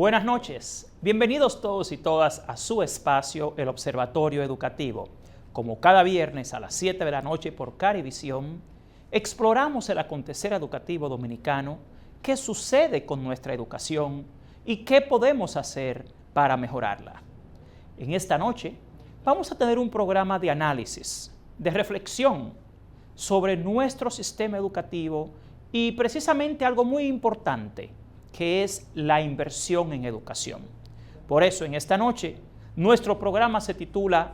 Buenas noches, bienvenidos todos y todas a su espacio, el Observatorio Educativo. Como cada viernes a las 7 de la noche por Carivisión, exploramos el acontecer educativo dominicano, qué sucede con nuestra educación y qué podemos hacer para mejorarla. En esta noche vamos a tener un programa de análisis, de reflexión sobre nuestro sistema educativo y precisamente algo muy importante, que es la inversión en educación. Por eso, en esta noche, nuestro programa se titula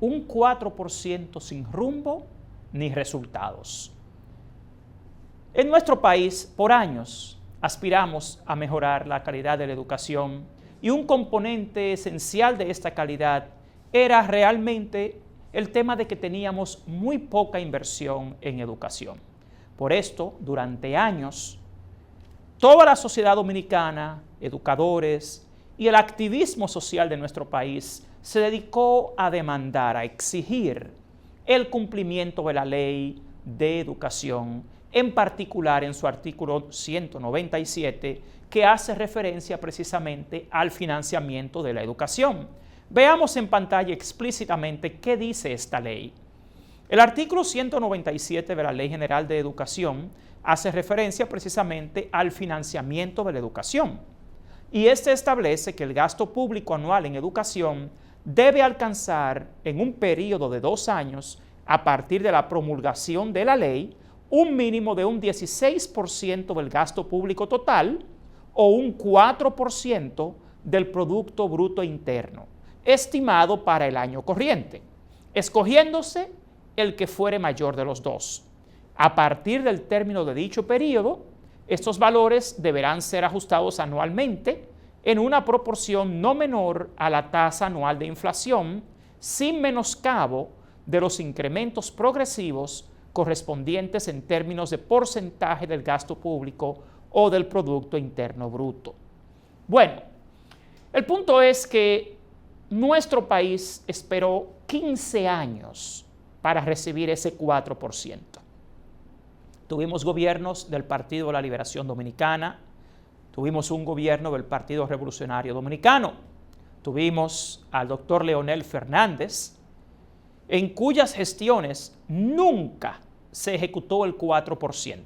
Un 4% sin rumbo ni resultados. En nuestro país, por años, aspiramos a mejorar la calidad de la educación y un componente esencial de esta calidad era realmente el tema de que teníamos muy poca inversión en educación. Por esto, durante años, toda la sociedad dominicana, educadores y el activismo social de nuestro país se dedicó a demandar, a exigir el cumplimiento de la ley de educación, en particular en su artículo 197, que hace referencia precisamente al financiamiento de la educación. Veamos en pantalla explícitamente qué dice esta ley. El artículo 197 de la Ley General de Educación hace referencia precisamente al financiamiento de la educación. Y este establece que el gasto público anual en educación debe alcanzar en un periodo de 2 años, a partir de la promulgación de la ley, un mínimo de un 16% del gasto público total o un 4% del Producto Bruto Interno, estimado para el año corriente, escogiéndose el que fuere mayor de los dos. A partir del término de dicho periodo, estos valores deberán ser ajustados anualmente en una proporción no menor a la tasa anual de inflación, sin menoscabo de los incrementos progresivos correspondientes en términos de porcentaje del gasto público o del Producto Interno Bruto. Bueno, el punto es que nuestro país esperó 15 años para recibir ese 4%. Tuvimos gobiernos del Partido de la Liberación Dominicana, tuvimos un gobierno del Partido Revolucionario Dominicano, tuvimos al doctor Leonel Fernández, en cuyas gestiones nunca se ejecutó el 4%.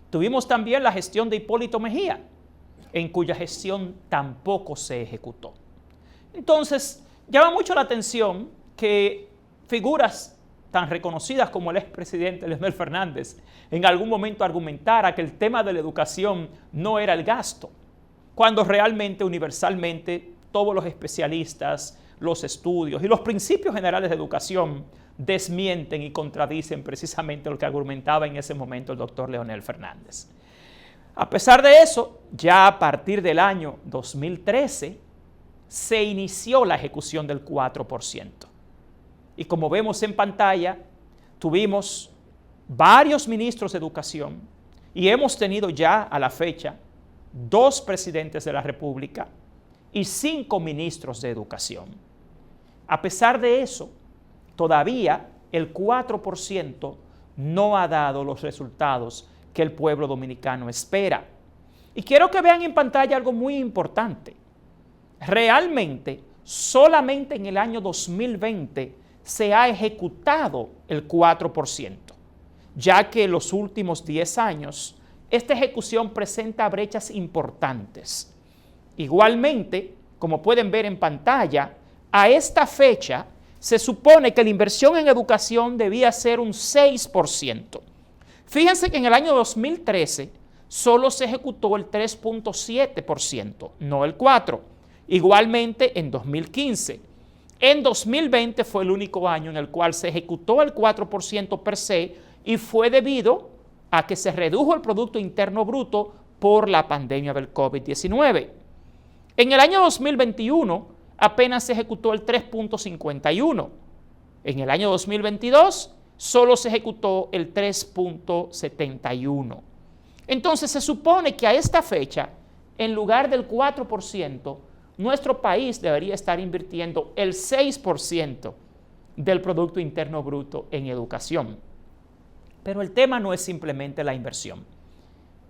Tuvimos también la gestión de Hipólito Mejía, en cuya gestión tampoco se ejecutó. Entonces, llama mucho la atención que figuras tan reconocidas como el expresidente Leonel Fernández en algún momento argumentara que el tema de la educación no era el gasto, cuando realmente, universalmente, todos los especialistas, los estudios y los principios generales de educación desmienten y contradicen precisamente lo que argumentaba en ese momento el doctor Leonel Fernández. A pesar de eso, ya a partir del año 2013 se inició la ejecución del 4%. Y como vemos en pantalla, tuvimos varios ministros de educación y hemos tenido ya a la fecha 2 presidentes de la República y 5 ministros de educación. A pesar de eso, todavía el 4% no ha dado los resultados que el pueblo dominicano espera. Y quiero que vean en pantalla algo muy importante. Realmente, solamente en el año 2020 se ha ejecutado el 4%, ya que en los últimos 10 años esta ejecución presenta brechas importantes. Igualmente, como pueden ver en pantalla, a esta fecha se supone que la inversión en educación debía ser un 6%. Fíjense que en el año 2013 solo se ejecutó el 3.7%, no el 4%. Igualmente en 2015. En 2020 fue el único año en el cual se ejecutó el 4% per se y fue debido a que se redujo el Producto Interno Bruto por la pandemia del COVID-19. En el año 2021 apenas se ejecutó el 3.51. En el año 2022 solo se ejecutó el 3.71. Entonces se supone que a esta fecha, en lugar del 4%, nuestro país debería estar invirtiendo el 6% del Producto Interno Bruto en educación. Pero el tema no es simplemente la inversión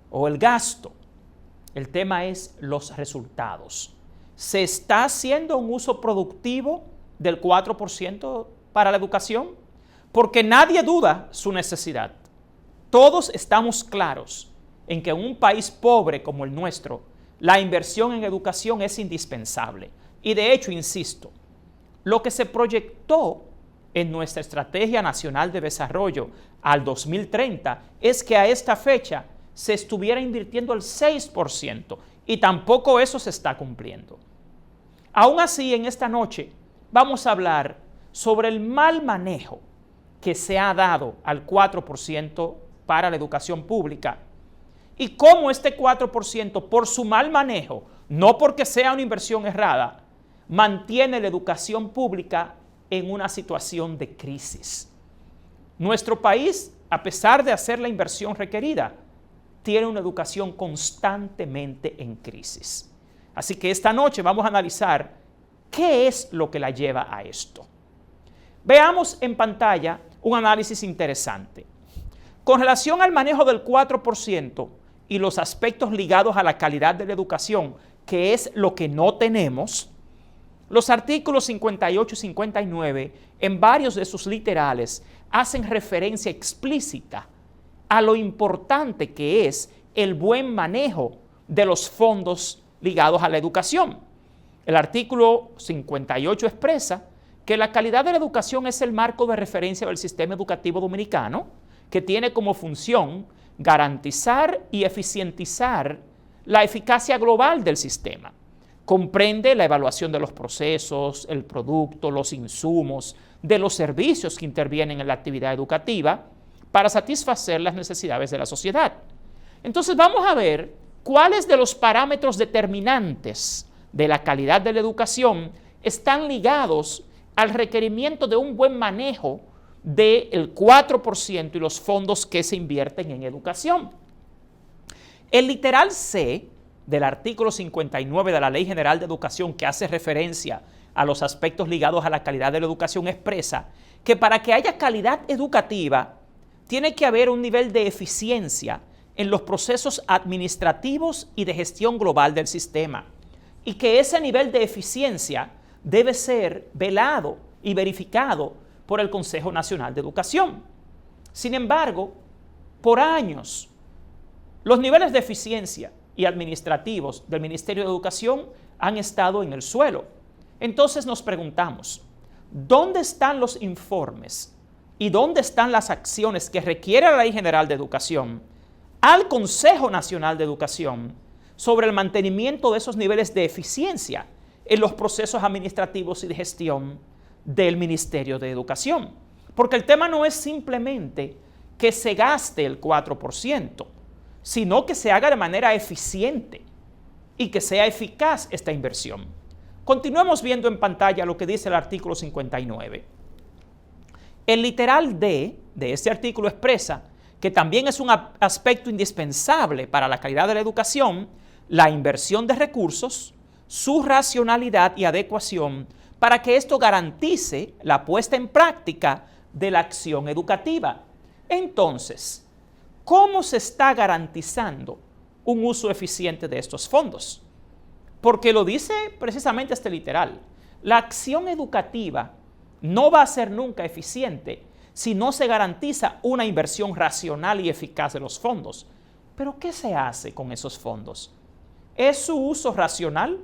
o el gasto. El tema es los resultados. ¿Se está haciendo un uso productivo del 4% para la educación? Porque nadie duda su necesidad. Todos estamos claros en que en un país pobre como el nuestro, la inversión en educación es indispensable. Y de hecho, insisto, lo que se proyectó en nuestra Estrategia Nacional de Desarrollo al 2030 es que a esta fecha se estuviera invirtiendo el 6% y tampoco eso se está cumpliendo. Aún así, en esta noche vamos a hablar sobre el mal manejo que se ha dado al 4% para la educación pública y cómo este 4%, por su mal manejo, no porque sea una inversión errada, mantiene la educación pública en una situación de crisis. Nuestro país, a pesar de hacer la inversión requerida, tiene una educación constantemente en crisis. Así que esta noche vamos a analizar qué es lo que la lleva a esto. Veamos en pantalla un análisis interesante. Con relación al manejo del 4% y los aspectos ligados a la calidad de la educación, que es lo que no tenemos, los artículos 58 y 59, en varios de sus literales, hacen referencia explícita a lo importante que es el buen manejo de los fondos ligados a la educación. El artículo 58 expresa que la calidad de la educación es el marco de referencia del sistema educativo dominicano, que tiene como función garantizar y eficientizar la eficacia global del sistema. Comprende la evaluación de los procesos, el producto, los insumos, de los servicios que intervienen en la actividad educativa para satisfacer las necesidades de la sociedad. Entonces vamos a ver cuáles de los parámetros determinantes de la calidad de la educación están ligados al requerimiento de un buen manejo del 4% y los fondos que se invierten en educación. El literal C del artículo 59 de la Ley General de Educación, que hace referencia a los aspectos ligados a la calidad de la educación, expresa que para que haya calidad educativa tiene que haber un nivel de eficiencia en los procesos administrativos y de gestión global del sistema, y que ese nivel de eficiencia debe ser velado y verificado por el Consejo Nacional de Educación. Sin embargo, por años, los niveles de eficiencia y administrativos del Ministerio de Educación han estado en el suelo. Entonces nos preguntamos, ¿dónde están los informes y dónde están las acciones que requiere la Ley General de Educación al Consejo Nacional de Educación sobre el mantenimiento de esos niveles de eficiencia en los procesos administrativos y de gestión del Ministerio de Educación? Porque el tema no es simplemente que se gaste el 4%, sino que se haga de manera eficiente y que sea eficaz esta inversión. Continuemos viendo en pantalla lo que dice el artículo 59. El literal D de este artículo expresa que también es un aspecto indispensable para la calidad de la educación, la inversión de recursos, su racionalidad y adecuación para que esto garantice la puesta en práctica de la acción educativa. Entonces, ¿cómo se está garantizando un uso eficiente de estos fondos? Porque lo dice precisamente este literal. La acción educativa no va a ser nunca eficiente si no se garantiza una inversión racional y eficaz de los fondos. ¿Pero qué se hace con esos fondos? ¿Es su uso racional?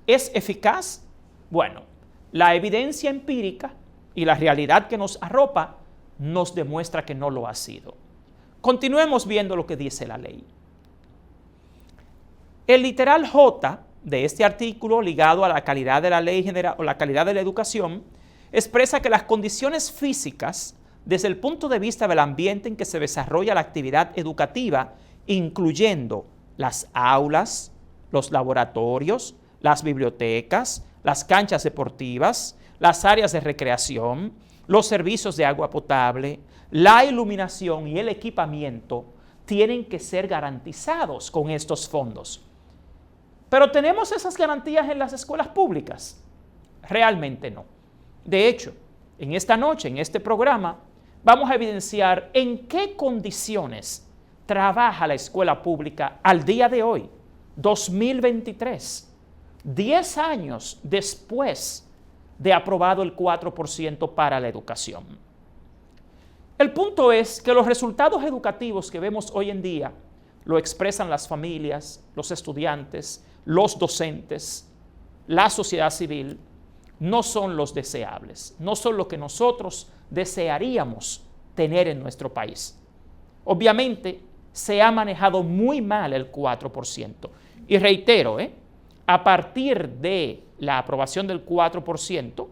¿Es eficaz? Bueno, la evidencia empírica y la realidad que nos arropa nos demuestra que no lo ha sido. Continuemos viendo lo que dice la ley. El literal J de este artículo, ligado a la calidad de la ley general o la calidad de la educación, expresa que las condiciones físicas, desde el punto de vista del ambiente en que se desarrolla la actividad educativa, incluyendo las aulas, los laboratorios, las bibliotecas, las canchas deportivas, las áreas de recreación, los servicios de agua potable, la iluminación y el equipamiento tienen que ser garantizados con estos fondos. ¿Pero tenemos esas garantías en las escuelas públicas? Realmente no. De hecho, en esta noche, en este programa, vamos a evidenciar en qué condiciones trabaja la escuela pública al día de hoy 2023, 10 años después de aprobado el 4% para la educación. El punto es que los resultados educativos que vemos hoy en día lo expresan las familias, los estudiantes, los docentes, la sociedad civil, no son los deseables, no son lo que nosotros desearíamos tener en nuestro país. Obviamente, se ha manejado muy mal el 4%. Y reitero, a partir de la aprobación del 4%,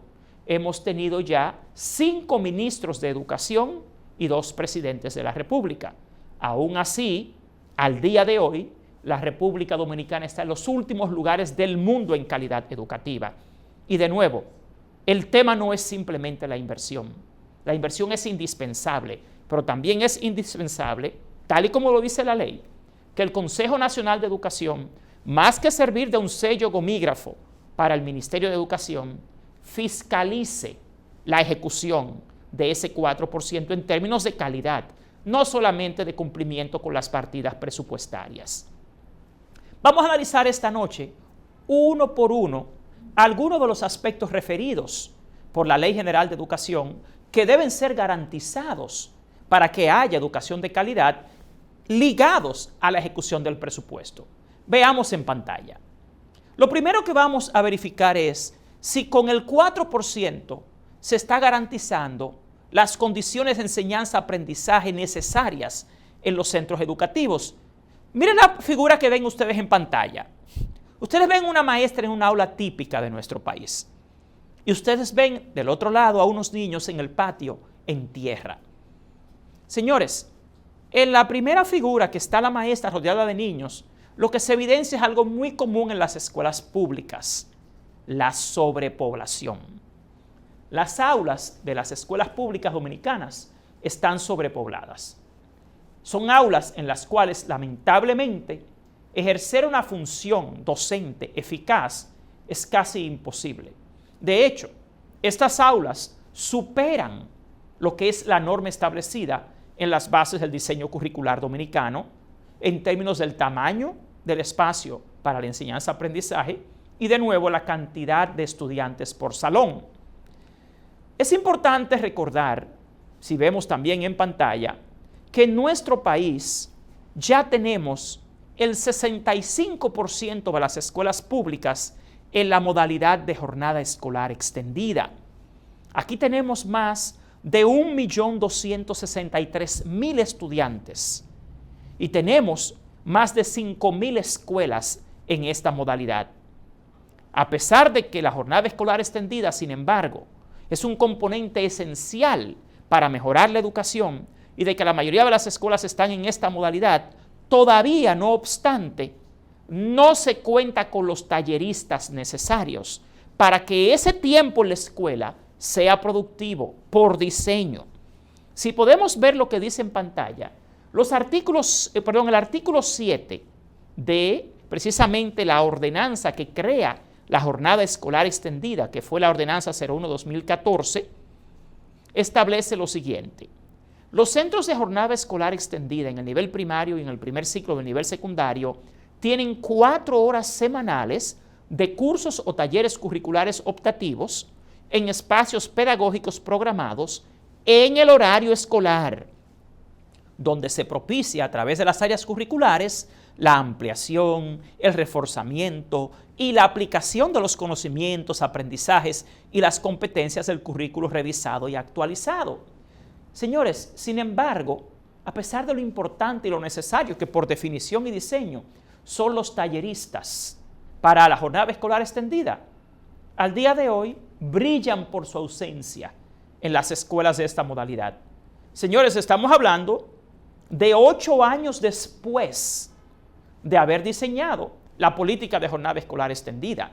hemos tenido ya 5 ministros de educación y 2 presidentes de la República. Aún así, al día de hoy, la República Dominicana está en los últimos lugares del mundo en calidad educativa. Y de nuevo, el tema no es simplemente la inversión. La inversión es indispensable, pero también es indispensable, tal y como lo dice la ley, que el Consejo Nacional de Educación, más que servir de un sello gomígrafo para el Ministerio de Educación, fiscalice la ejecución de ese 4% en términos de calidad, no solamente de cumplimiento con las partidas presupuestarias. Vamos a analizar esta noche, uno por uno, algunos de los aspectos referidos por la Ley General de Educación que deben ser garantizados para que haya educación de calidad ligados a la ejecución del presupuesto. Veamos en pantalla. Lo primero que vamos a verificar es si con el 4% se está garantizando las condiciones de enseñanza-aprendizaje necesarias en los centros educativos. Miren la figura que ven ustedes en pantalla. Ustedes ven una maestra en una aula típica de nuestro país. Y ustedes ven del otro lado a unos niños en el patio en tierra. Señores, en la primera figura que está la maestra rodeada de niños, lo que se evidencia es algo muy común en las escuelas públicas: la sobrepoblación. Las aulas de las escuelas públicas dominicanas están sobrepobladas. Son aulas en las cuales, lamentablemente, ejercer una función docente eficaz es casi imposible. De hecho, estas aulas superan lo que es la norma establecida en las bases del diseño curricular dominicano en términos del tamaño del espacio para la enseñanza-aprendizaje y, de nuevo, la cantidad de estudiantes por salón. Es importante recordar, si vemos también en pantalla, que en nuestro país ya tenemos el 65% de las escuelas públicas en la modalidad de jornada escolar extendida. Aquí tenemos más de 1.263.000 estudiantes y tenemos más de 5.000 escuelas en esta modalidad. A pesar de que la jornada escolar extendida, sin embargo, es un componente esencial para mejorar la educación y de que la mayoría de las escuelas están en esta modalidad, todavía, no obstante, no se cuenta con los talleristas necesarios para que ese tiempo en la escuela sea productivo por diseño. Si podemos ver lo que dice en pantalla, el artículo 7 de precisamente la ordenanza que crea la jornada escolar extendida, que fue la ordenanza 01-2014, establece lo siguiente: los centros de jornada escolar extendida en el nivel primario y en el primer ciclo del nivel secundario tienen 4 horas semanales de cursos o talleres curriculares optativos en espacios pedagógicos programados en el horario escolar, donde se propicia a través de las áreas curriculares la ampliación, el reforzamiento y la aplicación de los conocimientos, aprendizajes y las competencias del currículo revisado y actualizado. Señores, sin embargo, a pesar de lo importante y lo necesario que por definición y diseño son los talleristas para la jornada escolar extendida, al día de hoy brillan por su ausencia en las escuelas de esta modalidad. Señores, estamos hablando de 8 años después de haber diseñado la política de jornada escolar extendida.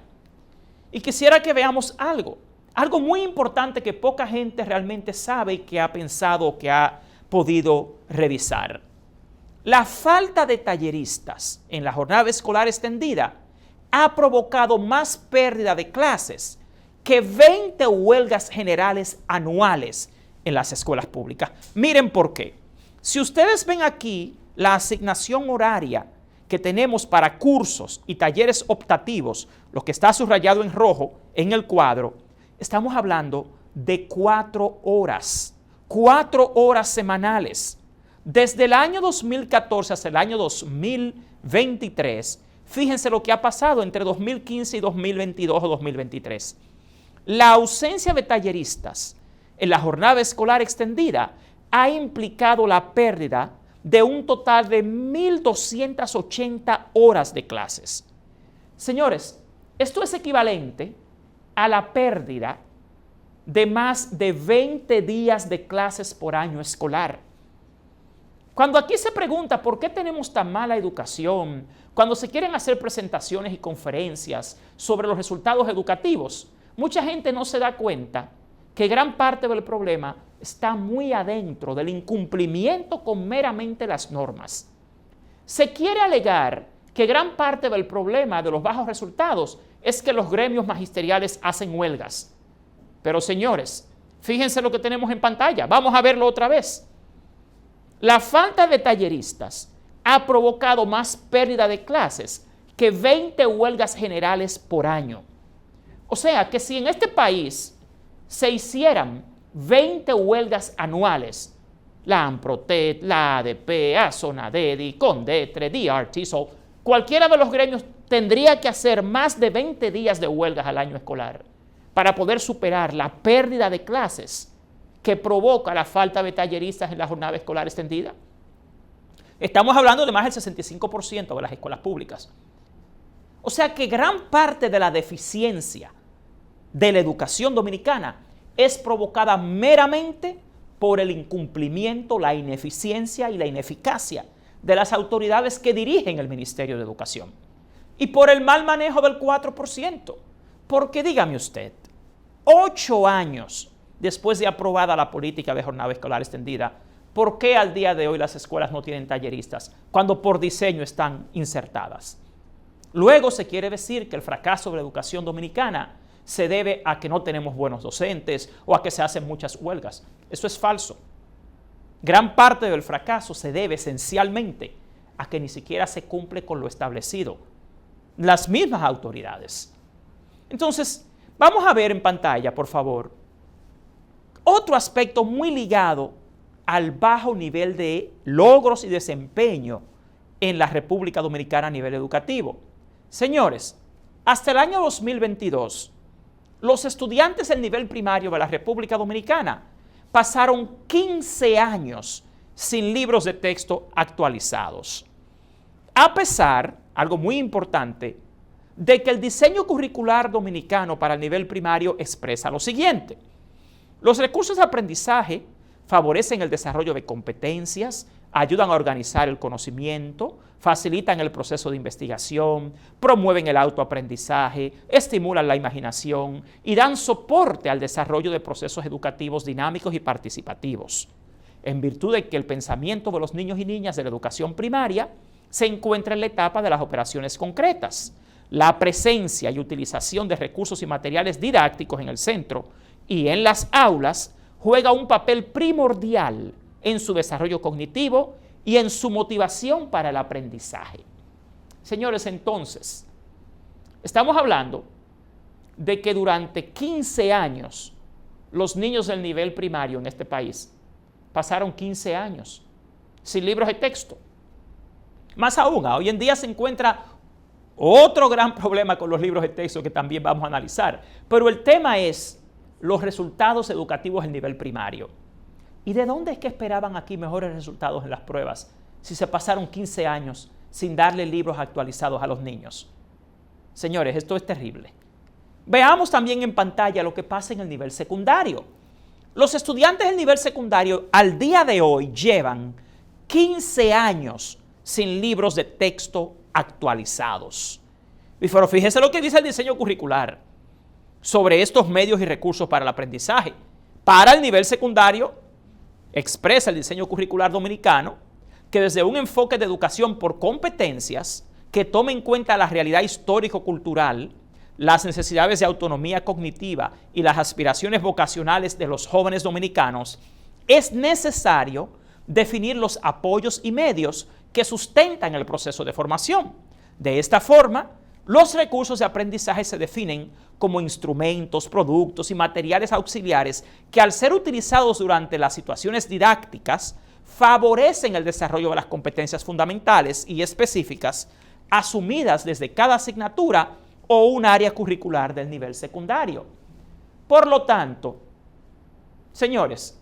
Y quisiera que veamos algo muy importante que poca gente realmente sabe y que ha pensado o que ha podido revisar. La falta de talleristas en la jornada escolar extendida ha provocado más pérdida de clases que 20 huelgas generales anuales en las escuelas públicas. Miren por qué. Si ustedes ven aquí la asignación horaria que tenemos para cursos y talleres optativos, lo que está subrayado en rojo en el cuadro, estamos hablando de 4 horas, 4 horas semanales. Desde el año 2014 hasta el año 2023, fíjense lo que ha pasado entre 2015 y 2022 o 2023. La ausencia de talleristas en la jornada escolar extendida ha implicado la pérdida de un total de 1.280 horas de clases. Señores, esto es equivalente a la pérdida de más de 20 días de clases por año escolar. Cuando aquí se pregunta por qué tenemos tan mala educación, cuando se quieren hacer presentaciones y conferencias sobre los resultados educativos, mucha gente no se da cuenta que gran parte del problema está muy adentro del incumplimiento con meramente las normas. Se quiere alegar que gran parte del problema de los bajos resultados es que los gremios magisteriales hacen huelgas. Pero señores, fíjense lo que tenemos en pantalla. Vamos a verlo otra vez. La falta de talleristas ha provocado más pérdida de clases que 20 huelgas generales por año. O sea que si en este país se hicieran 20 huelgas anuales, la AMPROTET, la ADP, ASONADEDI, CONDETRE, DRTSOL, cualquiera de los gremios tendría que hacer más de 20 días de huelgas al año escolar para poder superar la pérdida de clases que provoca la falta de talleristas en la jornada escolar extendida. Estamos hablando de más del 65% de las escuelas públicas. O sea que gran parte de la deficiencia de la educación dominicana es provocada meramente por el incumplimiento, la ineficiencia y la ineficacia de las autoridades que dirigen el Ministerio de Educación y por el mal manejo del 4%. Porque dígame usted, 8 años después de aprobada la política de jornada escolar extendida, ¿por qué al día de hoy las escuelas no tienen talleristas cuando por diseño están insertadas? Luego se quiere decir que el fracaso de la educación dominicana se debe a que no tenemos buenos docentes o a que se hacen muchas huelgas. Eso es falso. Gran parte del fracaso se debe esencialmente a que ni siquiera se cumple con lo establecido. Las mismas autoridades. Entonces, vamos a ver en pantalla, por favor, otro aspecto muy ligado al bajo nivel de logros y desempeño en la República Dominicana a nivel educativo. Señores, hasta el año 2022, los estudiantes del nivel primario de la República Dominicana pasaron 15 años sin libros de texto actualizados. A pesar, algo muy importante, de que el diseño curricular dominicano para el nivel primario expresa lo siguiente. Los recursos de aprendizaje favorecen el desarrollo de competencias, ayudan a organizar el conocimiento, facilitan el proceso de investigación, promueven el autoaprendizaje, estimulan la imaginación y dan soporte al desarrollo de procesos educativos dinámicos y participativos. En virtud de que el pensamiento de los niños y niñas de la educación primaria se encuentra en la etapa de las operaciones concretas, la presencia y utilización de recursos y materiales didácticos en el centro y en las aulas juega un papel primordial en su desarrollo cognitivo y en su motivación para el aprendizaje. Señores, entonces, estamos hablando de que durante 15 años los niños del nivel primario en este país pasaron 15 años sin libros de texto. Más aún, hoy en día se encuentra otro gran problema con los libros de texto que también vamos a analizar. Pero el tema es los resultados educativos del nivel primario. ¿Y de dónde es que esperaban aquí mejores resultados en las pruebas si se pasaron 15 años sin darle libros actualizados a los niños? Señores, esto es terrible. Veamos también en pantalla lo que pasa en el nivel secundario. Los estudiantes del nivel secundario al día de hoy llevan 15 años sin libros de texto actualizados. Pero fíjense lo que dice el diseño curricular sobre estos medios y recursos para el aprendizaje. Para el nivel secundario, expresa el diseño curricular dominicano que desde un enfoque de educación por competencias que tome en cuenta la realidad histórico-cultural, las necesidades de autonomía cognitiva y las aspiraciones vocacionales de los jóvenes dominicanos, es necesario definir los apoyos y medios que sustentan el proceso de formación. De esta forma, los recursos de aprendizaje se definen como instrumentos, productos y materiales auxiliares que, al ser utilizados durante las situaciones didácticas, favorecen el desarrollo de las competencias fundamentales y específicas asumidas desde cada asignatura o un área curricular del nivel secundario. Por lo tanto, señores,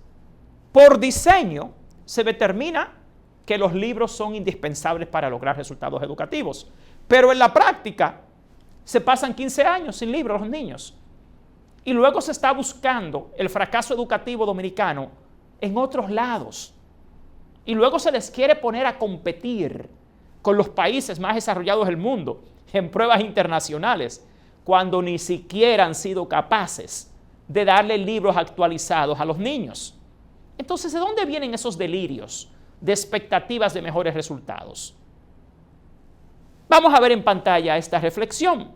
por diseño se determina que los libros son indispensables para lograr resultados educativos, pero en la práctica se pasan 15 años sin libros los niños y luego se está buscando el fracaso educativo dominicano en otros lados y luego se les quiere poner a competir con los países más desarrollados del mundo en pruebas internacionales cuando ni siquiera han sido capaces de darle libros actualizados a los niños. Entonces, ¿de dónde vienen esos delirios de expectativas de mejores resultados? Vamos a ver en pantalla esta reflexión.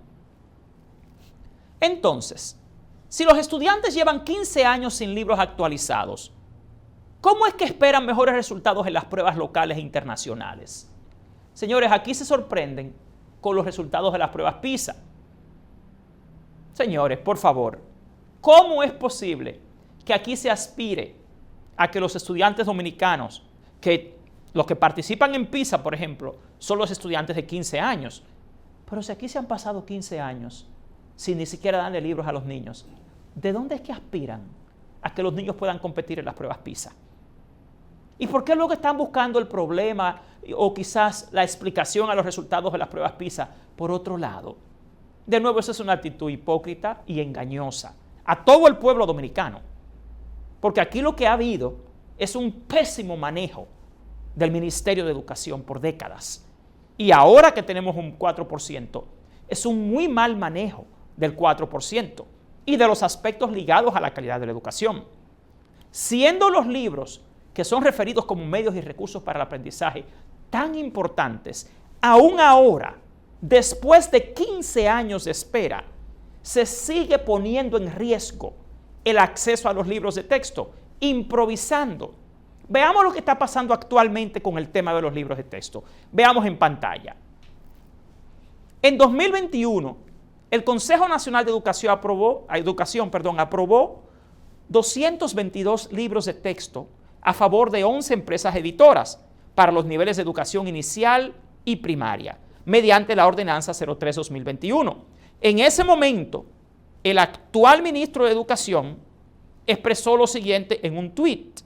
Entonces, si los estudiantes llevan 15 años sin libros actualizados, ¿cómo es que esperan mejores resultados en las pruebas locales e internacionales? Señores, aquí se sorprenden con los resultados de las pruebas PISA. Señores, por favor, ¿cómo es posible que aquí se aspire a que los estudiantes dominicanos, que los que participan en PISA, por ejemplo, son los estudiantes de 15 años, pero si aquí se han pasado 15 años sin ni siquiera darle libros a los niños, ¿de dónde es que aspiran a que los niños puedan competir en las pruebas PISA? ¿Y por qué luego están buscando el problema o quizás la explicación a los resultados de las pruebas PISA por otro lado? De nuevo, esa es una actitud hipócrita y engañosa a todo el pueblo dominicano, porque aquí lo que ha habido es un pésimo manejo del Ministerio de Educación por décadas. Y ahora que tenemos un 4%, es un muy mal manejo del 4% y de los aspectos ligados a la calidad de la educación. Siendo los libros que son referidos como medios y recursos para el aprendizaje tan importantes, aún ahora, después de 15 años de espera, se sigue poniendo en riesgo el acceso a los libros de texto, improvisando. Veamos lo que está pasando actualmente con el tema de los libros de texto. Veamos en pantalla. En 2021, el Consejo Nacional de Educación aprobó 222 libros de texto a favor de 11 empresas editoras para los niveles de educación inicial y primaria, mediante la Ordenanza 03-2021. En ese momento, el actual ministro de Educación expresó lo siguiente en un tuit.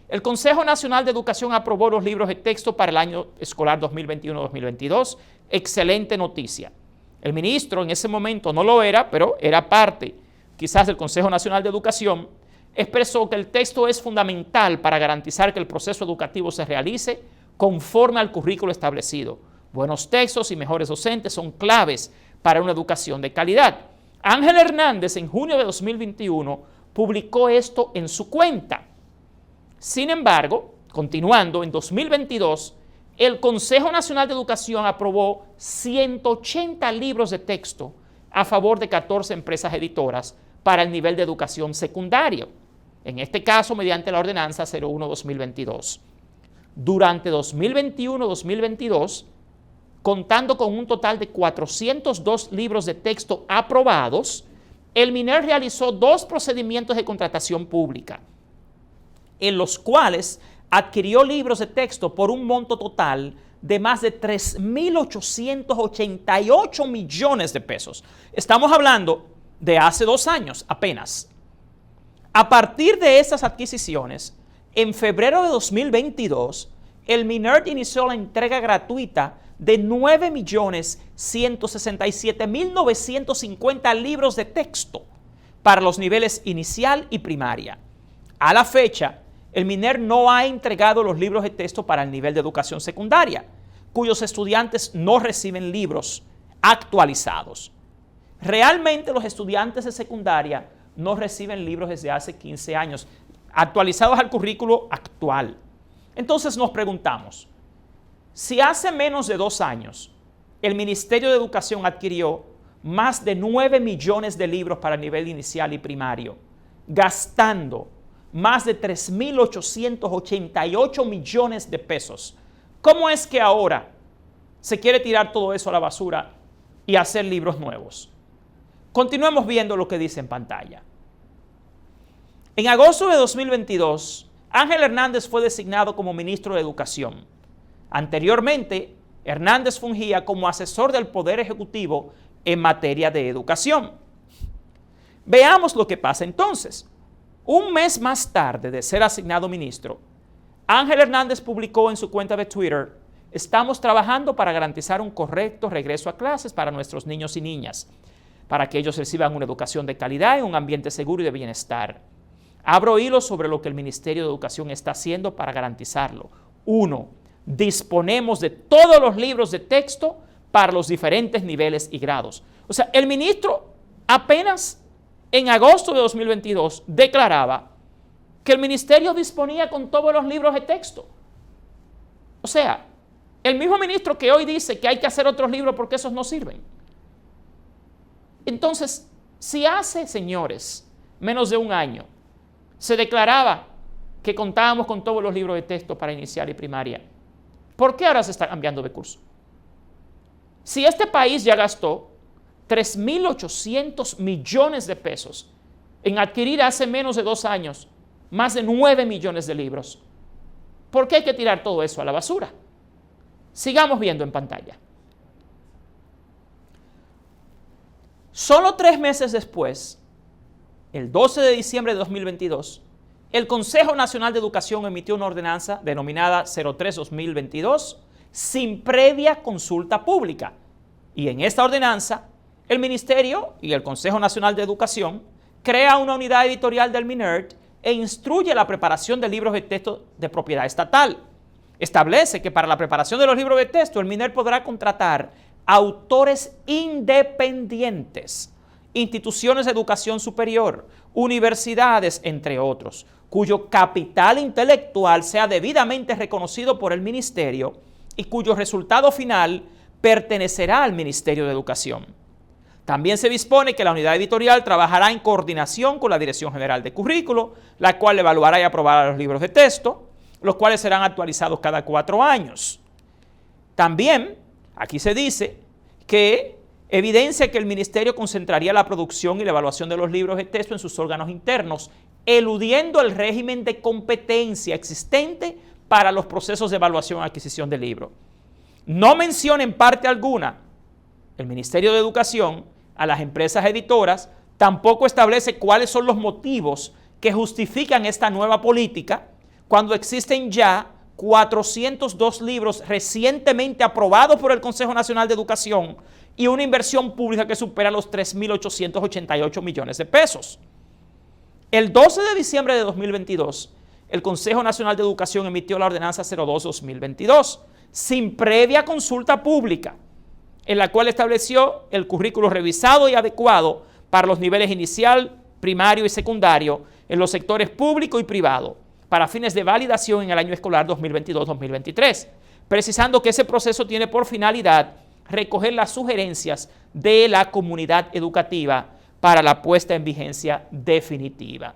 El Consejo Nacional de Educación aprobó los libros de texto para el año escolar 2021-2022. Excelente noticia. El ministro en ese momento no lo era, pero era parte quizás del Consejo Nacional de Educación. Expresó que el texto es fundamental para garantizar que el proceso educativo se realice conforme al currículo establecido. Buenos textos y mejores docentes son claves para una educación de calidad. Ángel Hernández, en junio de 2021, publicó esto en su cuenta. Sin embargo, continuando, en 2022, el Consejo Nacional de Educación aprobó 180 libros de texto a favor de 14 empresas editoras para el nivel de educación secundario, en este caso mediante la Ordenanza 01-2022. Durante 2021-2022, contando con un total de 402 libros de texto aprobados, el MINER realizó 2 procedimientos de contratación pública, en los cuales adquirió libros de texto por un monto total de más de 3.888 millones de pesos. Estamos hablando de hace 2 años apenas. A partir de esas adquisiciones, en febrero de 2022, el MINER inició la entrega gratuita de 9.167.950 libros de texto para los niveles inicial y primaria. A la fecha, el MINER no ha entregado los libros de texto para el nivel de educación secundaria, cuyos estudiantes no reciben libros actualizados. Realmente los estudiantes de secundaria no reciben libros desde hace 15 años, actualizados al currículo actual. Entonces nos preguntamos, si hace menos de 2 años el Ministerio de Educación adquirió más de 9 millones de libros para el nivel inicial y primario, gastando más de 3.888 millones de pesos, ¿Cómo es que ahora se quiere tirar todo eso a la basura y hacer libros nuevos? Continuemos viendo lo que dice en pantalla. En agosto de 2022, Ángel Hernández fue designado como ministro de Educación. Anteriormente, Hernández fungía como asesor del Poder Ejecutivo en materia de educación. Veamos lo que pasa entonces. Un mes más tarde de ser asignado ministro, Ángel Hernández publicó en su cuenta de Twitter: estamos trabajando para garantizar un correcto regreso a clases para nuestros niños y niñas, para que ellos reciban una educación de calidad en un ambiente seguro y de bienestar. Abro hilos sobre lo que el Ministerio de Educación está haciendo para garantizarlo. 1. Disponemos de todos los libros de texto para los diferentes niveles y grados. O sea, el ministro apenas en agosto de 2022 declaraba que el ministerio disponía con todos los libros de texto. O sea, el mismo ministro que hoy dice que hay que hacer otros libros porque esos no sirven. Entonces, si hace, señores, menos de un año, se declaraba que contábamos con todos los libros de texto para inicial y primaria, ¿por qué ahora se está cambiando de curso? Si este país ya gastó 3.800 millones de pesos en adquirir hace menos de 2 años más de 9 millones de libros, ¿por qué hay que tirar todo eso a la basura? Sigamos viendo en pantalla. Solo 3 meses después, el 12 de diciembre de 2022, el Consejo Nacional de Educación emitió una ordenanza denominada 03-2022 sin previa consulta pública. Y en esta ordenanza, el Ministerio y el Consejo Nacional de Educación crea una unidad editorial del MINERT e instruye la preparación de libros de texto de propiedad estatal. Establece que para la preparación de los libros de texto, el MINERT podrá contratar autores independientes, instituciones de educación superior, universidades, entre otros, cuyo capital intelectual sea debidamente reconocido por el Ministerio y cuyo resultado final pertenecerá al Ministerio de Educación. También se dispone que la unidad editorial trabajará en coordinación con la Dirección General de Currículo, la cual evaluará y aprobará los libros de texto, los cuales serán actualizados cada 4 años. También, aquí se dice que evidencia que el Ministerio concentraría la producción y la evaluación de los libros de texto en sus órganos internos, eludiendo el régimen de competencia existente para los procesos de evaluación y adquisición de libros. No menciona en parte alguna el Ministerio de Educación a las empresas editoras, tampoco establece cuáles son los motivos que justifican esta nueva política cuando existen ya 402 libros recientemente aprobados por el Consejo Nacional de Educación y una inversión pública que supera los 3.888 millones de pesos. El 12 de diciembre de 2022, el Consejo Nacional de Educación emitió la ordenanza 02-2022 sin previa consulta pública, en la cual estableció el currículo revisado y adecuado para los niveles inicial, primario y secundario en los sectores público y privado para fines de validación en el año escolar 2022-2023, precisando que ese proceso tiene por finalidad recoger las sugerencias de la comunidad educativa para la puesta en vigencia definitiva.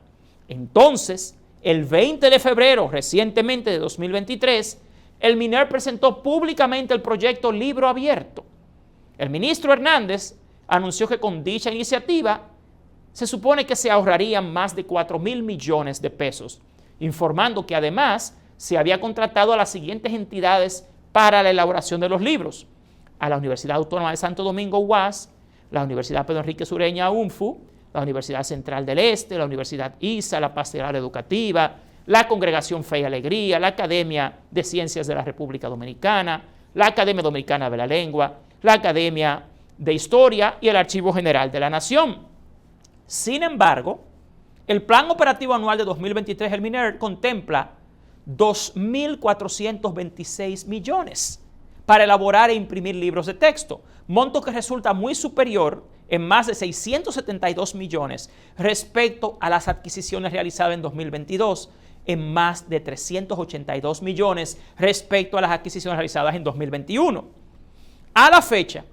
Entonces, el 20 de febrero recientemente de 2023, el MINERT presentó públicamente el proyecto Libro Abierto. El ministro Hernández anunció que con dicha iniciativa se supone que se ahorrarían más de 4.000 millones de pesos, informando que además se había contratado a las siguientes entidades para la elaboración de los libros: a la Universidad Autónoma de Santo Domingo, UAS, la Universidad Pedro Enrique Sureña, UNFU, la Universidad Central del Este, la Universidad ISA, la Pastoral Educativa, la Congregación Fe y Alegría, la Academia de Ciencias de la República Dominicana, la Academia Dominicana de la Lengua, la Academia de Historia y el Archivo General de la Nación. Sin embargo, el Plan Operativo Anual de 2023 del MINERT contempla 2.426 millones para elaborar e imprimir libros de texto, monto que resulta muy superior en más de 672 millones respecto a las adquisiciones realizadas en 2022, en más de 382 millones respecto a las adquisiciones realizadas en 2021. A la fecha,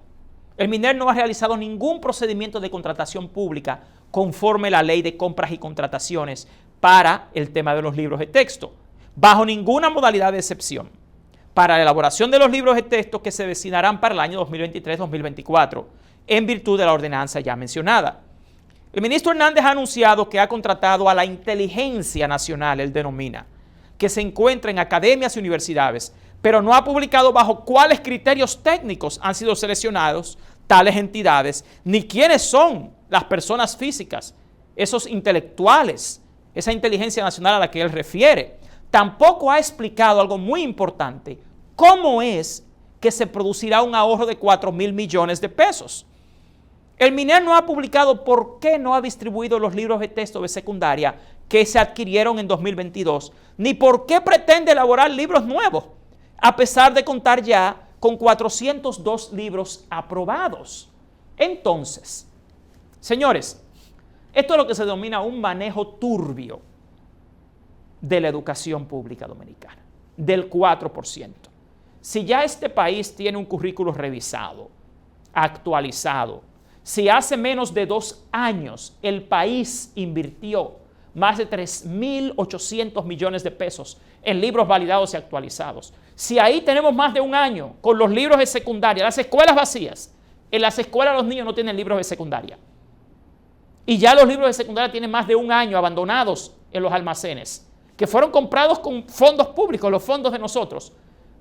el MINERT no ha realizado ningún procedimiento de contratación pública conforme a la Ley de Compras y Contrataciones para el tema de los libros de texto, bajo ninguna modalidad de excepción. para la elaboración de los libros de texto que se destinarán para el año 2023-2024, en virtud de la ordenanza ya mencionada. El ministro Hernández ha anunciado que ha contratado a la inteligencia nacional, él denomina, que se encuentra en academias y universidades, pero no ha publicado bajo cuáles criterios técnicos han sido seleccionados tales entidades, ni quiénes son las personas físicas, esos intelectuales, esa inteligencia nacional a la que él refiere. Tampoco ha explicado algo muy importante: cómo es que se producirá un ahorro de 4,000 millones de pesos. El MINER no ha publicado por qué no ha distribuido los libros de texto de secundaria que se adquirieron en 2022, ni por qué pretende elaborar libros nuevos, a pesar de contar ya con 402 libros aprobados. Entonces, señores, esto es lo que se denomina un manejo turbio de la educación pública dominicana, del 4%. Si ya este país tiene un currículo revisado, actualizado, si hace menos de 2 años el país invirtió más de 3.800 millones de pesos en libros validados y actualizados, si ahí tenemos más de 1 año con los libros de secundaria, las escuelas vacías, en las escuelas los niños no tienen libros de secundaria, y ya los libros de secundaria tienen más de 1 año abandonados en los almacenes, que fueron comprados con fondos públicos, los fondos de nosotros.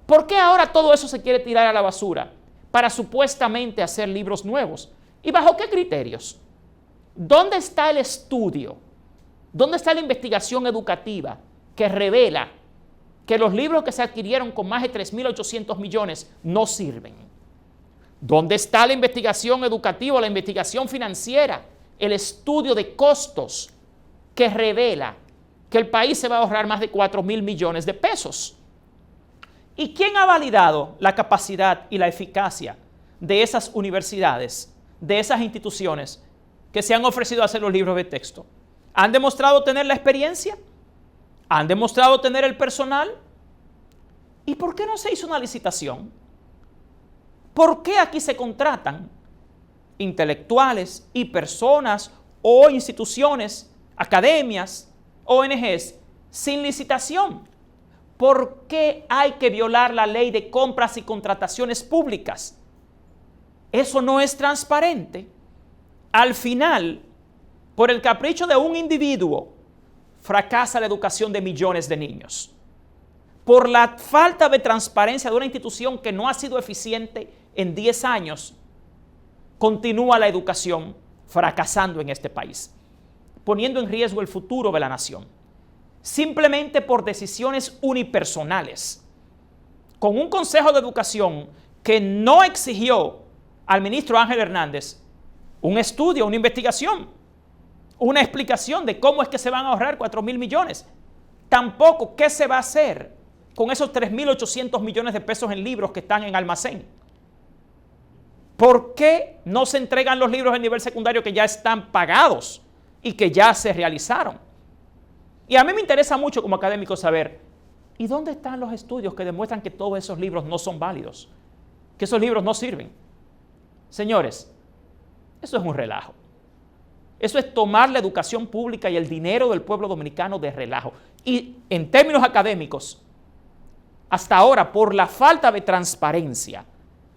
¿Por qué ahora todo eso se quiere tirar a la basura para supuestamente hacer libros nuevos? ¿Y bajo qué criterios? ¿Dónde está el estudio? ¿Dónde está la investigación educativa que revela que los libros que se adquirieron con más de 3.800 millones no sirven? ¿Dónde está la investigación educativa, la investigación financiera, el estudio de costos que revela que el país se va a ahorrar más de 4,000 millones de pesos? ¿Y quién ha validado la capacidad y la eficacia de esas universidades, de esas instituciones que se han ofrecido a hacer los libros de texto? ¿Han demostrado tener la experiencia? ¿Han demostrado tener el personal? ¿Y por qué no se hizo una licitación? ¿Por qué aquí se contratan intelectuales y personas o instituciones, academias, ONGs, sin licitación? ¿Por qué hay que violar la ley de compras y contrataciones públicas? Eso no es transparente. Al final, por el capricho de un individuo, fracasa la educación de millones de niños. Por la falta de transparencia de una institución que no ha sido eficiente en 10 años, continúa la educación fracasando en este país, poniendo en riesgo el futuro de la nación. Simplemente por decisiones unipersonales, con un Consejo de Educación que no exigió al ministro Ángel Hernández un estudio, una investigación, una explicación de cómo es que se van a ahorrar 4,000 millones. Tampoco qué se va a hacer con esos 3.800 millones de pesos en libros que están en almacén. ¿Por qué no se entregan los libros de nivel secundario que ya están pagados y que ya se realizaron? Y a mí me interesa mucho como académico saber, ¿y dónde están los estudios que demuestran que todos esos libros no son válidos? Que esos libros no sirven. Señores, eso es un relajo. Eso es tomar la educación pública y el dinero del pueblo dominicano de relajo. Y en términos académicos, hasta ahora, por la falta de transparencia,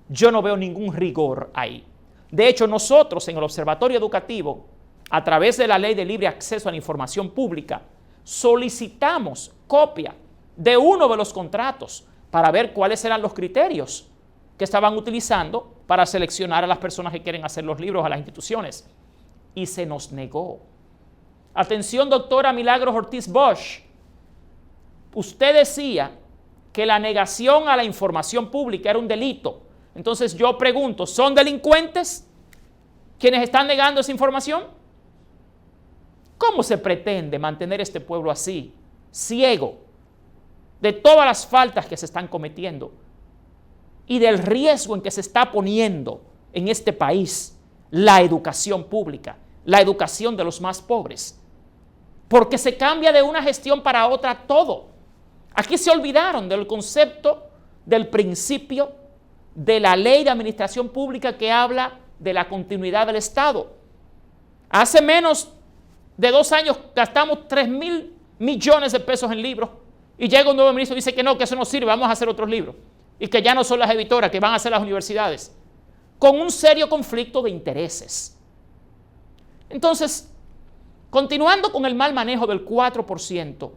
yo no veo ningún rigor ahí. De hecho, nosotros en el Observatorio Educativo, a través de la Ley de Libre Acceso a la Información Pública, solicitamos copia de uno de los contratos para ver cuáles eran los criterios que estaban utilizando para seleccionar a las personas que quieren hacer los libros a las instituciones. Y se nos negó. Atención, doctora Milagros Ortiz Bosch. Usted decía que la negación a la información pública era un delito. Entonces yo pregunto, ¿son delincuentes quienes están negando esa información? ¿Cómo se pretende mantener este pueblo así, ciego, de todas las faltas que se están cometiendo y del riesgo en que se está poniendo en este país la educación pública, la educación de los más pobres? Porque se cambia de una gestión para otra todo. Aquí se olvidaron del concepto, del principio de la ley de administración pública que habla de la continuidad del Estado. Hace menos de 2 años gastamos 3,000 millones de pesos en libros Y llega un nuevo ministro y dice que no, que eso no sirve, vamos a hacer otros libros. Y que ya no son las editoras, que van a ser las universidades. Con un serio conflicto de intereses. Entonces, continuando con el mal manejo del 4%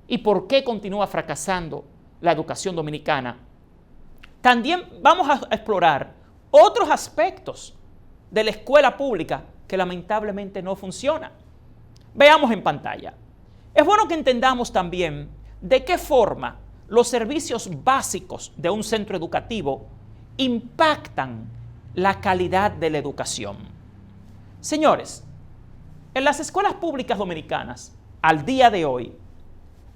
y por qué continúa fracasando la educación dominicana, también vamos a explorar otros aspectos de la escuela pública que lamentablemente no funciona. Veamos en pantalla. Es bueno que entendamos también de qué forma los servicios básicos de un centro educativo impactan la calidad de la educación. Señores, en las escuelas públicas dominicanas, al día de hoy,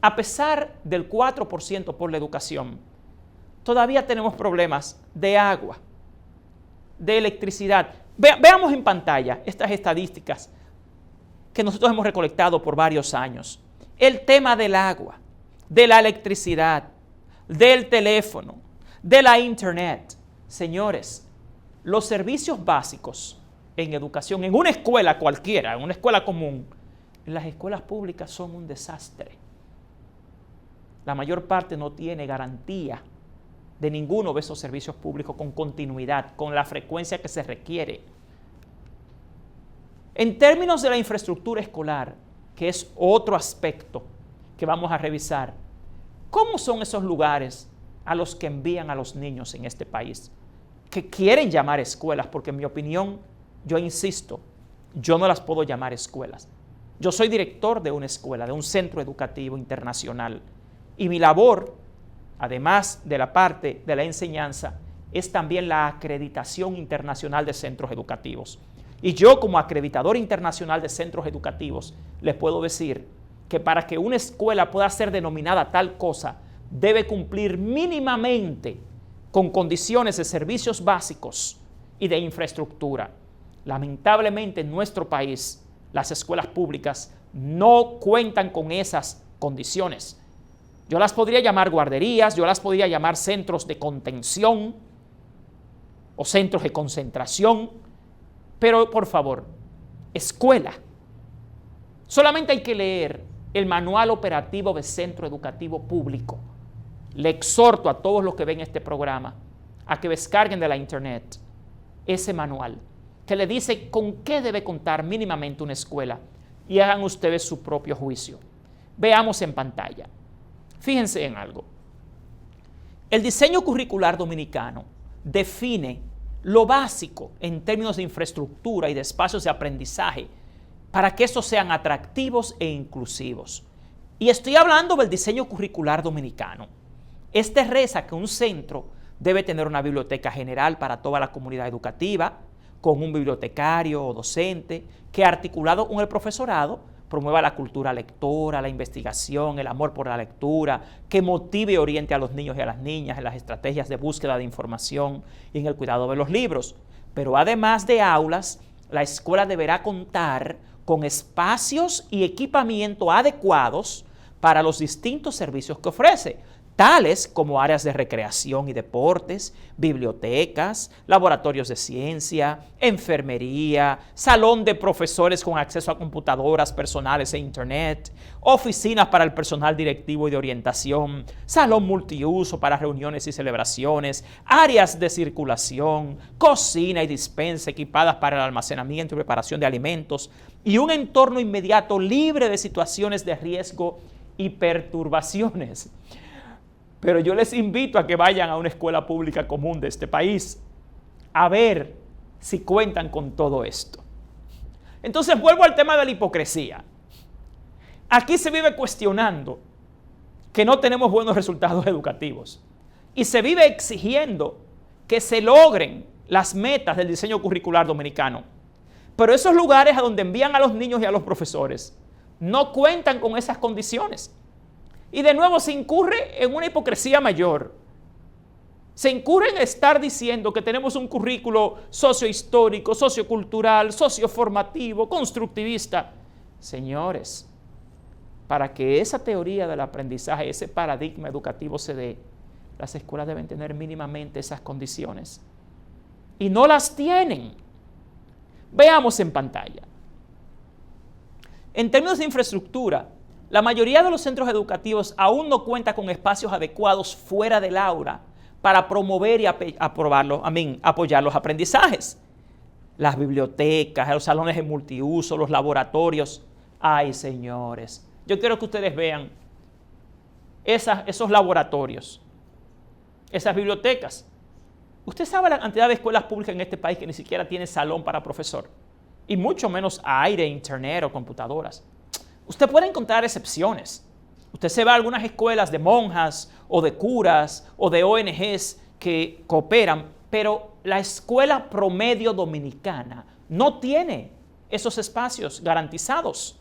a pesar del 4% por la educación, todavía tenemos problemas de agua, de electricidad. Veamos en pantalla estas estadísticas que nosotros hemos recolectado por varios años. El tema del agua, de la electricidad, del teléfono, de la internet. Señores, los servicios básicos en educación, en una escuela cualquiera, en una escuela común, en las escuelas públicas son un desastre. La mayor parte no tiene garantía de ninguno de esos servicios públicos con continuidad, con la frecuencia que se requiere. En términos de la infraestructura escolar, que es otro aspecto que vamos a revisar, ¿cómo son esos lugares a los que envían a los niños en este país? Que quieren llamar escuelas, porque en mi opinión, yo insisto, yo no las puedo llamar escuelas. Yo soy director de una escuela, de un centro educativo internacional, y mi labor, además de la parte de la enseñanza, es también la acreditación internacional de centros educativos. Y yo, como acreditador internacional de centros educativos, les puedo decir que para que una escuela pueda ser denominada tal cosa, debe cumplir mínimamente con condiciones de servicios básicos y de infraestructura. Lamentablemente en nuestro país, las escuelas públicas no cuentan con esas condiciones. Yo las podría llamar guarderías, yo las podría llamar centros de contención o centros de concentración, pero por favor, escuela. Solamente hay que leer el manual operativo de centro educativo público. Le exhorto a todos los que ven este programa a que descarguen de la internet ese manual que le dice con qué debe contar mínimamente una escuela y hagan ustedes su propio juicio. Veamos en pantalla. Fíjense en algo. El diseño curricular dominicano define lo básico en términos de infraestructura y de espacios de aprendizaje para que estos sean atractivos e inclusivos. Y estoy hablando del diseño curricular dominicano. Este reza que un centro debe tener una biblioteca general para toda la comunidad educativa, con un bibliotecario o docente que, articulado con el profesorado, promueva la cultura lectora, la investigación, el amor por la lectura, que motive y oriente a los niños y a las niñas en las estrategias de búsqueda de información y en el cuidado de los libros. Pero además de aulas, la escuela deberá contar con espacios y equipamiento adecuados para los distintos servicios que ofrece, tales como áreas de recreación y deportes, bibliotecas, laboratorios de ciencia, enfermería, salón de profesores con acceso a computadoras personales e internet, oficinas para el personal directivo y de orientación, salón multiuso para reuniones y celebraciones, áreas de circulación, cocina y dispensa equipadas para el almacenamiento y preparación de alimentos y un entorno inmediato libre de situaciones de riesgo y perturbaciones. Pero yo les invito a que vayan a una escuela pública común de este país a ver si cuentan con todo esto. Entonces vuelvo al tema de la hipocresía. Aquí se vive cuestionando que no tenemos buenos resultados educativos y se vive exigiendo que se logren las metas del diseño curricular dominicano. Pero esos lugares a donde envían a los niños y a los profesores no cuentan con esas condiciones. Y de nuevo se incurre en una hipocresía mayor. Se incurre en estar diciendo que tenemos un currículo sociohistórico, sociocultural, socioformativo, constructivista. Señores, para que esa teoría del aprendizaje, ese paradigma educativo se dé, las escuelas deben tener mínimamente esas condiciones. Y no las tienen. Veamos en pantalla. En términos de infraestructura, La mayoría de los centros educativos aún no cuenta con espacios adecuados fuera del aula para promover y apoyar los aprendizajes. Las bibliotecas, los salones de multiuso, los laboratorios. Ay, señores, yo quiero que ustedes vean esos laboratorios, esas bibliotecas. Usted sabe la cantidad de escuelas públicas en este país que ni siquiera tiene salón para profesor, y mucho menos aire, internet o computadoras. Usted puede encontrar excepciones. Usted se va a algunas escuelas de monjas o de curas o de ONGs que cooperan, pero la escuela promedio dominicana no tiene esos espacios garantizados,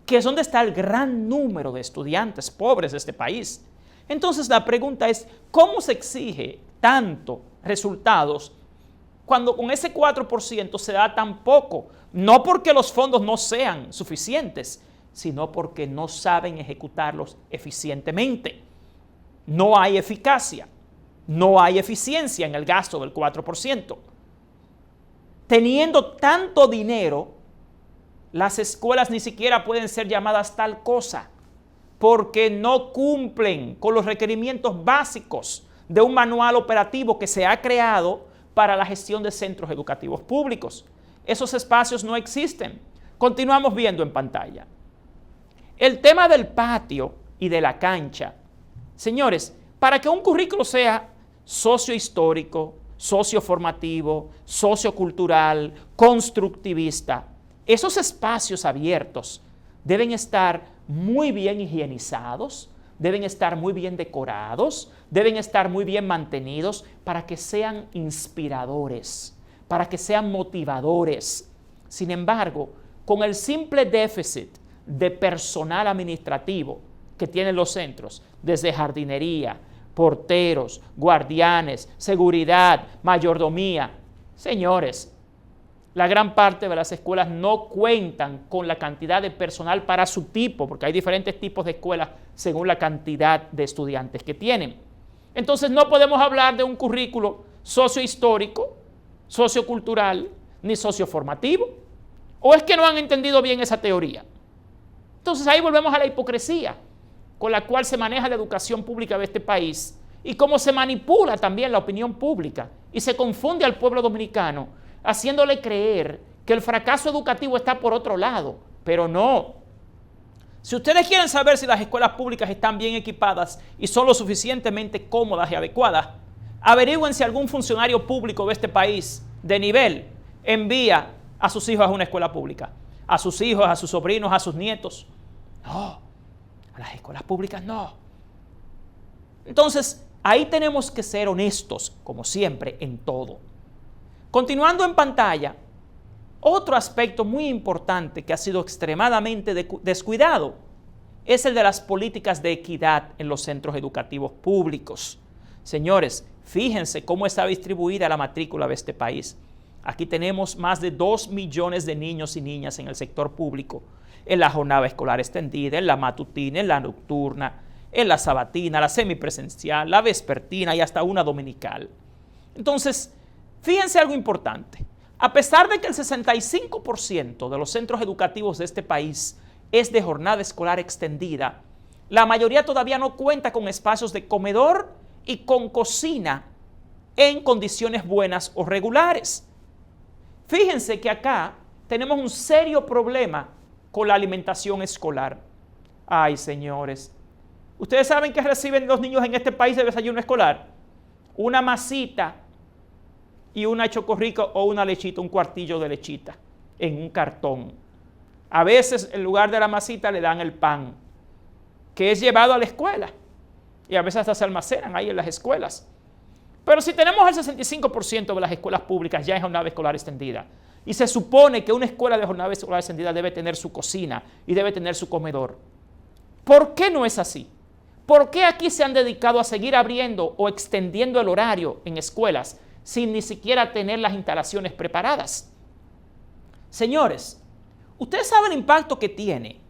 que es donde está el gran número de estudiantes pobres de este país. Entonces la pregunta es, ¿cómo se exige tanto resultados cuando con ese 4% se da tan poco? No porque los fondos no sean suficientes, sino porque no saben ejecutarlos eficientemente. No hay eficacia, no hay eficiencia en el gasto del 4%. Teniendo tanto dinero, las escuelas ni siquiera pueden ser llamadas tal cosa, porque no cumplen con los requerimientos básicos de un manual operativo que se ha creado para la gestión de centros educativos públicos. Esos espacios no existen. Continuamos viendo en pantalla. El tema del patio y de la cancha. Señores, para que un currículo sea sociohistórico, socioformativo, sociocultural, constructivista, esos espacios abiertos deben estar muy bien higienizados, deben estar muy bien decorados, deben estar muy bien mantenidos para que sean inspiradores, para que sean motivadores. Sin embargo, con el simple déficit de personal administrativo que tienen los centros, desde jardinería, porteros, guardianes, seguridad, mayordomía, señores, la gran parte de las escuelas no cuentan con la cantidad de personal para su tipo, porque hay diferentes tipos de escuelas según la cantidad de estudiantes que tienen. Entonces no podemos hablar de un currículo sociohistórico, sociocultural, ni socioformativo. ¿O es que no han entendido bien esa teoría? Entonces ahí volvemos a la hipocresía con la cual se maneja la educación pública de este país y cómo se manipula también la opinión pública y se confunde al pueblo dominicano haciéndole creer que el fracaso educativo está por otro lado, pero no. Si ustedes quieren saber si las escuelas públicas están bien equipadas y son lo suficientemente cómodas y adecuadas, averigüen si algún funcionario público de este país de nivel envía a sus hijos a una escuela pública, a sus hijos, a sus sobrinos, a sus nietos. No, a las escuelas públicas no. Entonces, ahí tenemos que ser honestos, como siempre, en todo. Continuando en pantalla, otro aspecto muy importante que ha sido extremadamente descuidado es el de las políticas de equidad en los centros educativos públicos. Señores, fíjense cómo está distribuida la matrícula de este país. Aquí tenemos más de 2 millones de niños y niñas en el sector público, en la jornada escolar extendida, en la matutina, en la nocturna, en la sabatina, la semipresencial, la vespertina y hasta una dominical. Entonces, fíjense algo importante. A pesar de que el 65% de los centros educativos de este país es de jornada escolar extendida, la mayoría todavía no cuenta con espacios de comedor y con cocina en condiciones buenas o regulares. Fíjense que acá tenemos un serio problema con la alimentación escolar. Ay, señores, ¿ustedes saben qué reciben los niños en este país de desayuno escolar? Una masita y una chocorrica o una lechita, un cuartillo de lechita en un cartón. A veces en lugar de la masita le dan el pan, que es llevado a la escuela. Y a veces hasta se almacenan ahí en las escuelas. Pero si tenemos el 65% de las escuelas públicas ya en jornada escolar extendida, y se supone que una escuela de jornada escolar extendida debe tener su cocina y debe tener su comedor, ¿por qué no es así? ¿Por qué aquí se han dedicado a seguir abriendo o extendiendo el horario en escuelas sin ni siquiera tener las instalaciones preparadas? Señores, ¿ustedes saben el impacto que tiene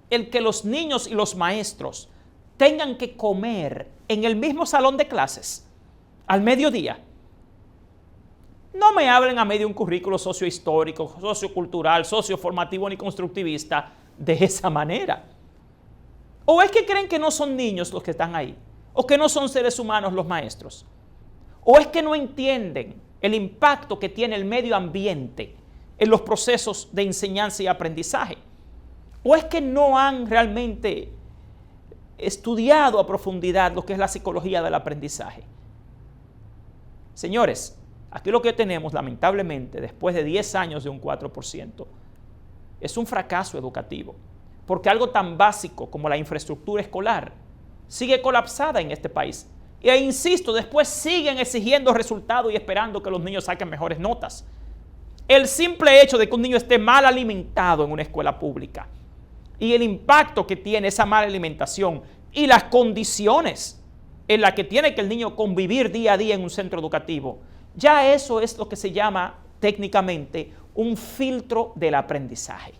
el que los niños y los maestros tengan que comer en el mismo salón de clases al mediodía? No me hablen a medio de un currículo sociohistórico, sociocultural, socioformativo ni constructivista de esa manera. ¿O es que creen que no son niños los que están ahí? ¿O que no son seres humanos los maestros? ¿O es que no entienden el impacto que tiene el medio ambiente en los procesos de enseñanza y aprendizaje? ¿O es que no han realmente estudiado a profundidad lo que es la psicología del aprendizaje? Señores, aquí lo que tenemos, lamentablemente, después de 10 años de un 4%, es un fracaso educativo, porque algo tan básico como la infraestructura escolar sigue colapsada en este país. E insisto, después siguen exigiendo resultados y esperando que los niños saquen mejores notas. El simple hecho de que un niño esté mal alimentado en una escuela pública y el impacto que tiene esa mala alimentación y las condiciones en las que tiene que el niño convivir día a día en un centro educativo, ya eso es lo que se llama técnicamente un filtro del aprendizaje.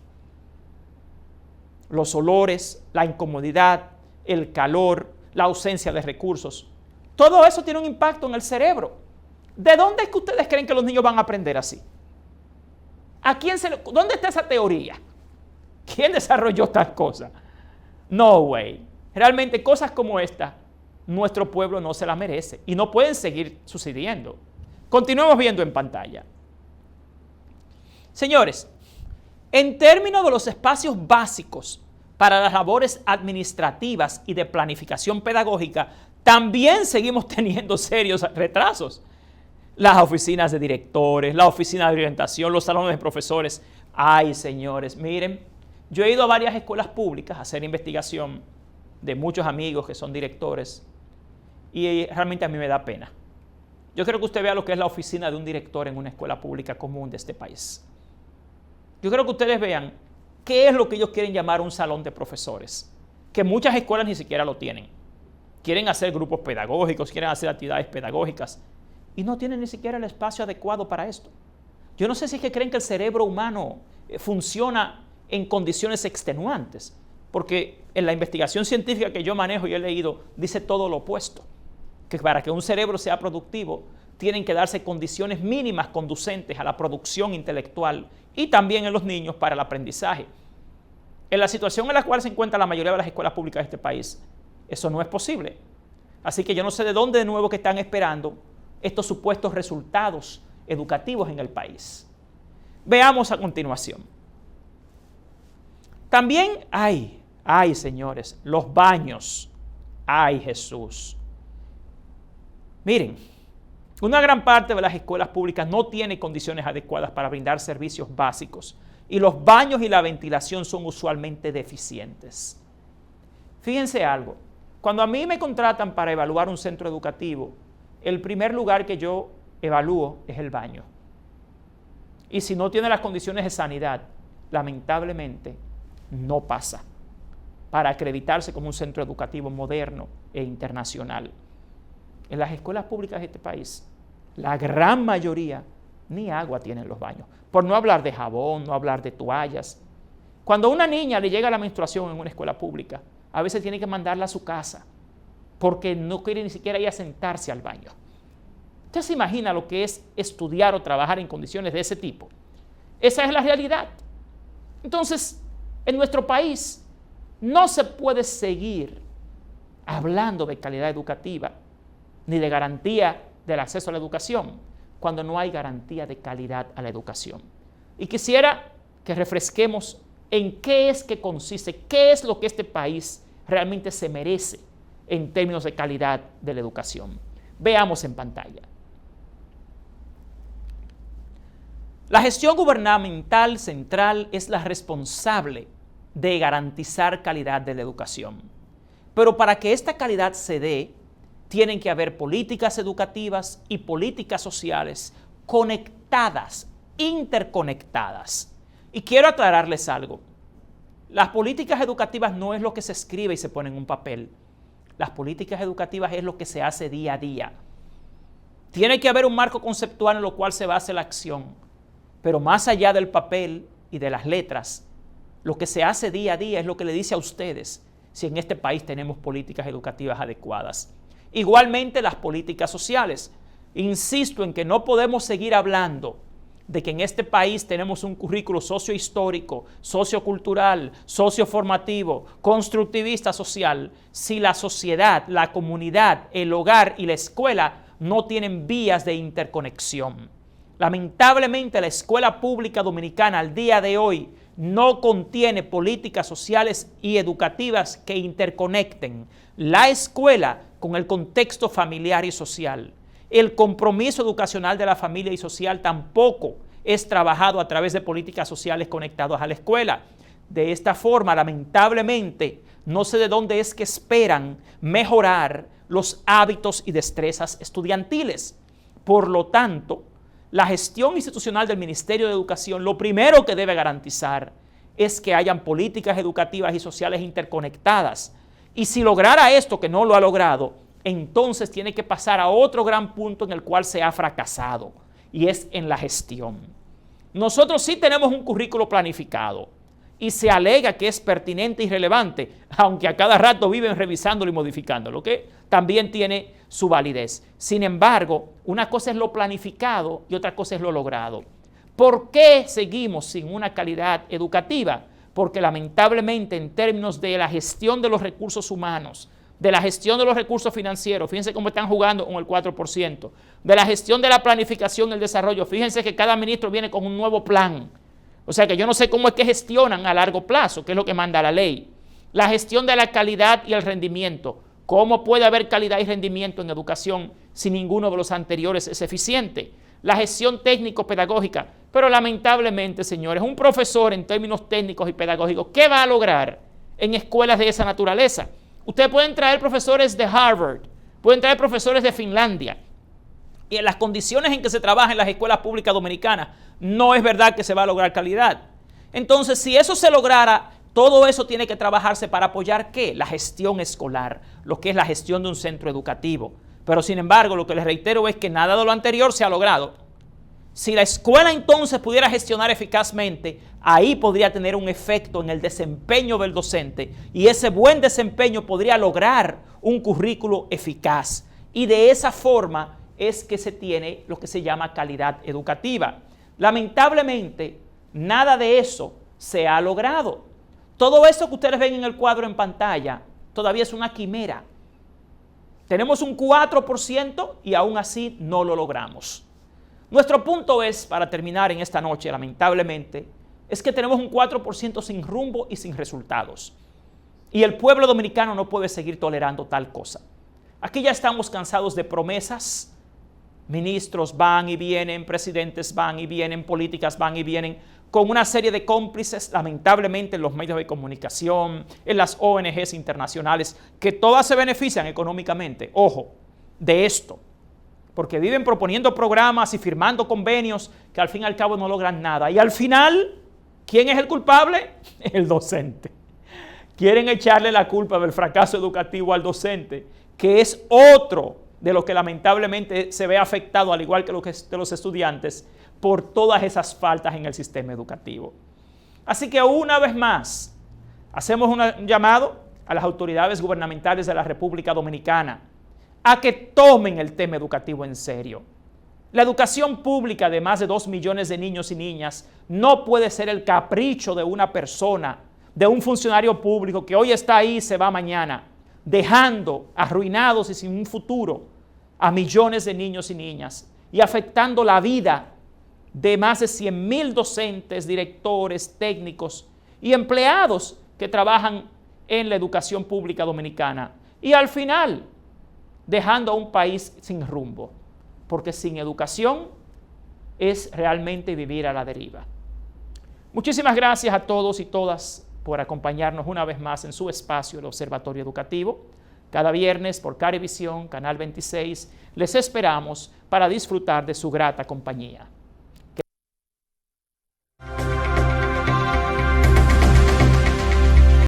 Los olores, la incomodidad, el calor, la ausencia de recursos, todo eso tiene un impacto en el cerebro. ¿De dónde es que ustedes creen que los niños van a aprender así? ¿Dónde está esa teoría? ¿Quién desarrolló tal cosa? No way. Realmente cosas como esta, nuestro pueblo no se las merece y no pueden seguir sucediendo. Continuemos viendo en pantalla. Señores, en términos de los espacios básicos para las labores administrativas y de planificación pedagógica, también seguimos teniendo serios retrasos. Las oficinas de directores, la oficina de orientación, los salones de profesores. Ay, señores, miren, yo he ido a varias escuelas públicas a hacer investigación de muchos amigos que son directores y realmente a mí me da pena. Yo creo que usted vea lo que es la oficina de un director en una escuela pública común de este país. Yo creo que ustedes vean qué es lo que ellos quieren llamar un salón de profesores, que muchas escuelas ni siquiera lo tienen. Quieren hacer grupos pedagógicos, quieren hacer actividades pedagógicas y no tienen ni siquiera el espacio adecuado para esto. Yo no sé si es que creen que el cerebro humano funciona en condiciones extenuantes, porque en la investigación científica que yo manejo y he leído dice todo lo opuesto, que para que un cerebro sea productivo tienen que darse condiciones mínimas conducentes a la producción intelectual y también en los niños para el aprendizaje. En la situación en la cual se encuentra la mayoría de las escuelas públicas de este país, eso no es posible. Así que yo no sé de dónde de nuevo que están esperando estos supuestos resultados educativos en el país. Veamos a continuación. También hay, señores, los baños. Ay, Jesús. Miren, una gran parte de las escuelas públicas no tiene condiciones adecuadas para brindar servicios básicos y los baños y la ventilación son usualmente deficientes. Fíjense algo, cuando a mí me contratan para evaluar un centro educativo, el primer lugar que yo evalúo es el baño. Y si no tiene las condiciones de sanidad, lamentablemente no pasa para acreditarse como un centro educativo moderno e internacional. En las escuelas públicas de este país, la gran mayoría ni agua tienen los baños. Por no hablar de jabón, no hablar de toallas. Cuando a una niña le llega la menstruación en una escuela pública, a veces tiene que mandarla a su casa porque no quiere ni siquiera ir a sentarse al baño. ¿Usted se imagina lo que es estudiar o trabajar en condiciones de ese tipo? Esa es la realidad. Entonces, en nuestro país no se puede seguir hablando de calidad educativa ni de garantía del acceso a la educación cuando no hay garantía de calidad a la educación. Y quisiera que refresquemos en qué es que consiste, qué es lo que este país realmente se merece en términos de calidad de la educación. Veamos en pantalla. La gestión gubernamental central es la responsable de garantizar calidad de la educación. Pero para que esta calidad se dé, tienen que haber políticas educativas y políticas sociales conectadas, interconectadas. Y quiero aclararles algo. Las políticas educativas no es lo que se escribe y se pone en un papel. Las políticas educativas es lo que se hace día a día. Tiene que haber un marco conceptual en lo cual se base la acción. Pero más allá del papel y de las letras, lo que se hace día a día es lo que le dice a ustedes si en este país tenemos políticas educativas adecuadas. Igualmente las políticas sociales. Insisto en que no podemos seguir hablando de que en este país tenemos un currículo sociohistórico, sociocultural, socioformativo, constructivista social, si la sociedad, la comunidad, el hogar y la escuela no tienen vías de interconexión. Lamentablemente, la escuela pública dominicana al día de hoy no contiene políticas sociales y educativas que interconecten la escuela con el contexto familiar y social. El compromiso educacional de la familia y social tampoco es trabajado a través de políticas sociales conectadas a la escuela. De esta forma, lamentablemente, no sé de dónde es que esperan mejorar los hábitos y destrezas estudiantiles. Por lo tanto, la gestión institucional del Ministerio de Educación lo primero que debe garantizar es que hayan políticas educativas y sociales interconectadas. Y si lograra esto, que no lo ha logrado, entonces tiene que pasar a otro gran punto en el cual se ha fracasado, y es en la gestión. Nosotros sí tenemos un currículo planificado y se alega que es pertinente y relevante, aunque a cada rato viven revisándolo y modificándolo, que también tiene su validez. Sin embargo, una cosa es lo planificado y otra cosa es lo logrado. ¿Por qué seguimos sin una calidad educativa? Porque lamentablemente en términos de la gestión de los recursos humanos, de la gestión de los recursos financieros, fíjense cómo están jugando con el 4%, de la gestión de la planificación y el desarrollo, fíjense que cada ministro viene con un nuevo plan. O sea que yo no sé cómo es que gestionan a largo plazo, que es lo que manda la ley. La gestión de la calidad y el rendimiento. ¿Cómo puede haber calidad y rendimiento en educación si ninguno de los anteriores es eficiente? La gestión técnico-pedagógica. Pero lamentablemente, señores, un profesor en términos técnicos y pedagógicos, ¿qué va a lograr en escuelas de esa naturaleza? Ustedes pueden traer profesores de Harvard, pueden traer profesores de Finlandia, y en las condiciones en que se trabaja en las escuelas públicas dominicanas, no es verdad que se va a lograr calidad. Entonces, si eso se lograra, todo eso tiene que trabajarse para apoyar ¿qué? La gestión escolar, lo que es la gestión de un centro educativo. Pero sin embargo, lo que les reitero es que nada de lo anterior se ha logrado. Si la escuela entonces pudiera gestionar eficazmente, ahí podría tener un efecto en el desempeño del docente y ese buen desempeño podría lograr un currículo eficaz. Y de esa forma es que se tiene lo que se llama calidad educativa. Lamentablemente, nada de eso se ha logrado. Todo eso que ustedes ven en el cuadro en pantalla todavía es una quimera. Tenemos un 4% y aún así no lo logramos. Nuestro punto es, para terminar en esta noche, lamentablemente, es que tenemos un 4% sin rumbo y sin resultados. Y el pueblo dominicano no puede seguir tolerando tal cosa. Aquí ya estamos cansados de promesas. Ministros van y vienen, presidentes van y vienen, políticas van y vienen, con una serie de cómplices, lamentablemente en los medios de comunicación, en las ONGs internacionales, que todas se benefician económicamente, ojo, de esto, porque viven proponiendo programas y firmando convenios que al fin y al cabo no logran nada. Y al final, ¿quién es el culpable? El docente. Quieren echarle la culpa del fracaso educativo al docente, que es otro de lo que lamentablemente se ve afectado, al igual que los estudiantes, por todas esas faltas en el sistema educativo. Así que una vez más, hacemos un llamado a las autoridades gubernamentales de la República Dominicana a que tomen el tema educativo en serio. La educación pública de más de 2 millones de niños y niñas no puede ser el capricho de una persona, de un funcionario público que hoy está ahí y se va mañana, dejando arruinados y sin un futuro a millones de niños y niñas y afectando la vida de más de 100,000 docentes, directores, técnicos y empleados que trabajan en la educación pública dominicana. Y al final, dejando a un país sin rumbo, porque sin educación es realmente vivir a la deriva. Muchísimas gracias a todos y todas por acompañarnos una vez más en su espacio, el Observatorio Educativo. Cada viernes por Carivisión, Canal 26, les esperamos para disfrutar de su grata compañía.